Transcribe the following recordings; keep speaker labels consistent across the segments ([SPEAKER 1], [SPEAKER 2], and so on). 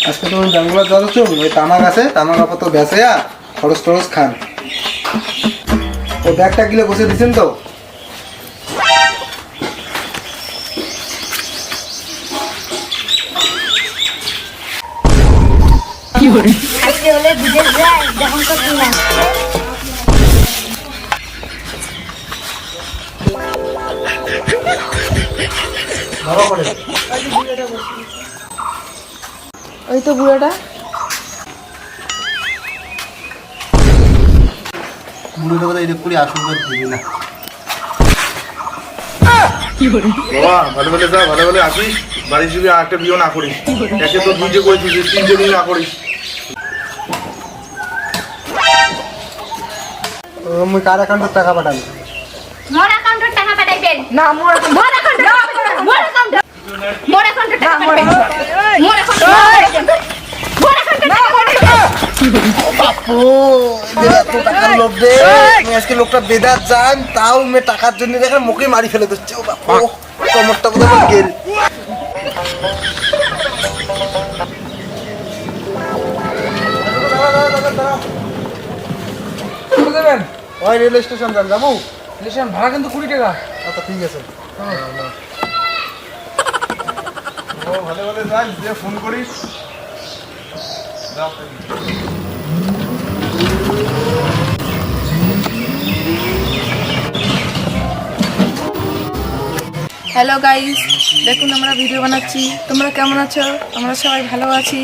[SPEAKER 1] আজকে তুমি জঙ্গলে যাচ্ছ, ওই তামাক আছে, তামাক আপাতত বেচে খরচ টরচ খান। ও ব্যাগটা কিলো বসে দিচ্ছেন তো?
[SPEAKER 2] আজকে হলে বিদেশ যায়, যখন তো কিনা
[SPEAKER 3] ওই তো বুড়োটা।
[SPEAKER 1] বুড়োটা কথা এটা করে আসুন দিবি না।
[SPEAKER 4] বাবা ভালো ভালো যা, ভালো ভালো আসিস। বাড়ির যদি আরেকটা বিয়ে না করিস, একে তো দুইটে করেছিস, তিনটে বিয়ে না করিস।
[SPEAKER 1] আমি কার অ্যাকাউন্টে টাকা পাঠাবো?
[SPEAKER 2] মোর অ্যাকাউন্টে টাকা পাঠাইবেন
[SPEAKER 3] না মোর
[SPEAKER 2] মোর অ্যাকাউন্টে মোর অ্যাকাউন্টে মোর অ্যাকাউন্টে টাকা পাঠাইবেন মোর অ্যাকাউন্টে মোর অ্যাকাউন্টে
[SPEAKER 1] বাপু এত টাকার লোভ দে, আমি আজকে লোকটা বেদাত যান, তাও মে টাকার জন্য দেখে মুখে মারি ফেলে দিচ্ছে। ও বাপু কমরটা কোথায় গেল?
[SPEAKER 3] দেবেন
[SPEAKER 1] ওই রেল স্টেশন যান, যাবো?
[SPEAKER 3] স্টেশন ভাড়া কিন্তু 20 টাকা।
[SPEAKER 1] আচ্ছা ঠিক আছে।
[SPEAKER 4] ও ভালো ভালো যাই, যে ফোন করিস।
[SPEAKER 3] হ্যালো গাইস, দেখুন আমরা ভিডিও বানাচ্ছি। তোমরা কেমন আছো? আমরা সবাই ভালো আছি।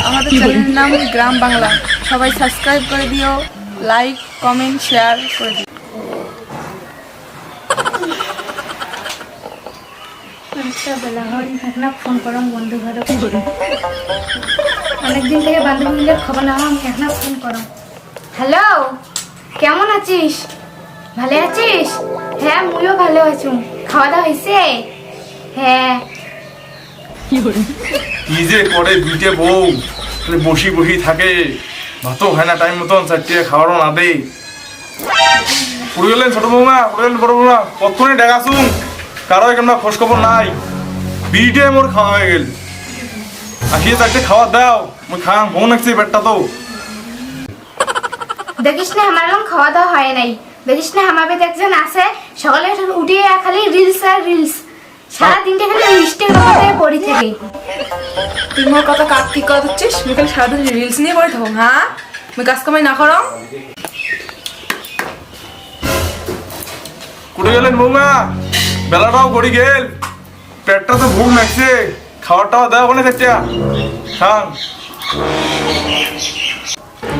[SPEAKER 3] আমাদের চ্যানেলের নাম গ্রাম বাংলা। সবাই সাবস্ক্রাইব করে দিও, লাইক কমেন্ট শেয়ার করে দিও।
[SPEAKER 2] বেলা হয় না, ফোন করলাম বন্ধু ঘরে। অনেকদিন থেকে বান্ধবীদের খবর নেওয়া, আমি এখন ফোন করলাম। হ্যালো, কেমন আছিস? ভালো আছিস? হ্যাঁ মুইও ভালো আছি। খাওয়া দাওয়া হয়েছে? হ্যাঁ।
[SPEAKER 4] কি যে করে দুইটে বউ বসি বসি থাকে, ভাতও হয় না টাইম মতন, চারটে খাওয়ারও না দে। পড়ে গেলেন ছোট বৌমা, পড়ে গেলেন বড় বৌমা, কতক্ষণে দেখাছুন, কারো এখানে খোঁজ খবর নাই। বিটে মোর খাওয়া হয়ে গেল, আসিয়ে চারটে খাওয়া দাও, মুই খাম বউ নাকছি পেটটা তো।
[SPEAKER 2] দেখিস না আমার এখন খাওয়া দাওয়া হয় নাই। দেখিস না আমার বাড়িতে একজন আছে, সকালে উঠিয়ে খালি রিলস আর রিলস, সারা দিনটা খালি রিলসটের কথাতে পড়ি থেকে।
[SPEAKER 3] তুই মোর কথা কাক কি কথা দিচ্ছিস? মুই খালি সারাদিন রিলস নিয়ে পড়ে থাকো? হ্যাঁ, মুই কাজ কামাই না করো?
[SPEAKER 4] কুড়ে গেলেন বৌমা, বেলাটাও গড়ি গেল, পেটটা তো ভুক লাগছে, খাওয়াটাও দেওয়া ওখানে চারটা খান।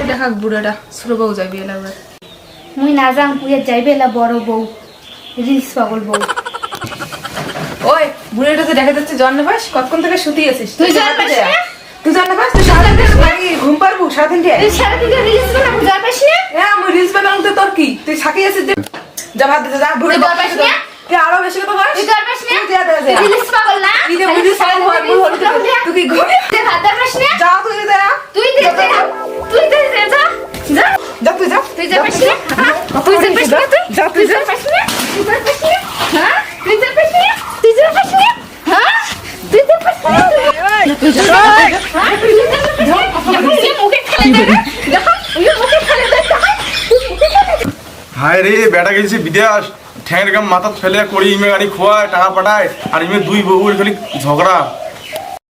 [SPEAKER 3] দেখা বুড়োটা ছোট বউ যাবি এলাকার।
[SPEAKER 2] মুই না যাম, পুয়ে যাইবে এলা বড় বউ, রিলস পাগল বউ।
[SPEAKER 3] ওই বুড়োটা তো দেখা যাচ্ছে জন্ম পাস, কতক্ষণ থেকে শুতি আছিস?
[SPEAKER 2] তুই জ্বর পাস না?
[SPEAKER 3] তুই জন্ম পাস? তুই সারাদিন ঘুম পারবো সারাদিন?
[SPEAKER 2] তুই সারাদিন রিলস বানাবো, জ্বর পাস না?
[SPEAKER 3] হ্যাঁ আমি রিলস বানাবো তো তোর কি? তুই সাকি আছিস যে যা ভাত দে, যা বুড়ো
[SPEAKER 2] তুই জ্বর পাস না?
[SPEAKER 3] তুই আরো বেশি কথা বলিস।
[SPEAKER 2] তুই জ্বর পাস না?
[SPEAKER 3] তুই যা দে, যা।
[SPEAKER 2] তুই রিলস পাগল না?
[SPEAKER 3] তুই যে রিলস পাগল হয়, মুই হলো তুই কি ঘুরে
[SPEAKER 2] তুই ভাত পাস না?
[SPEAKER 3] যা, তুই যা,
[SPEAKER 2] তুই দে দে, তুই দে দে, যা যা।
[SPEAKER 3] যা তুই যা,
[SPEAKER 2] তুই জ্বর পাস না? হ্যাঁ? তুই জ্বর পাস না?
[SPEAKER 3] যা,
[SPEAKER 2] তুই জ্বর পাস না? তুই জ্বর পাস না? হ্যাঁ? তুই জ্বর পাস না? তুই জ্বর পাস না? হ্যাঁ? তুই জ্বর পাস না? তুই জ্বর পাস না? হ্যাঁ? তুই জ্বর পাস না? তুই মুখে খেলে দে, দেখো, তুই মুখে খেলে দে, দেখো, তুই মুখে খেলে দে।
[SPEAKER 4] হায় রে, বেটা গেছে বিদেশ, ঠ্যাংয়ের গাম মাথা ফেলে করি ইমে গাড়ি খোয়ায় টাকা পাঠায়, আর ইমে দুই বউ খালি ঝগড়া।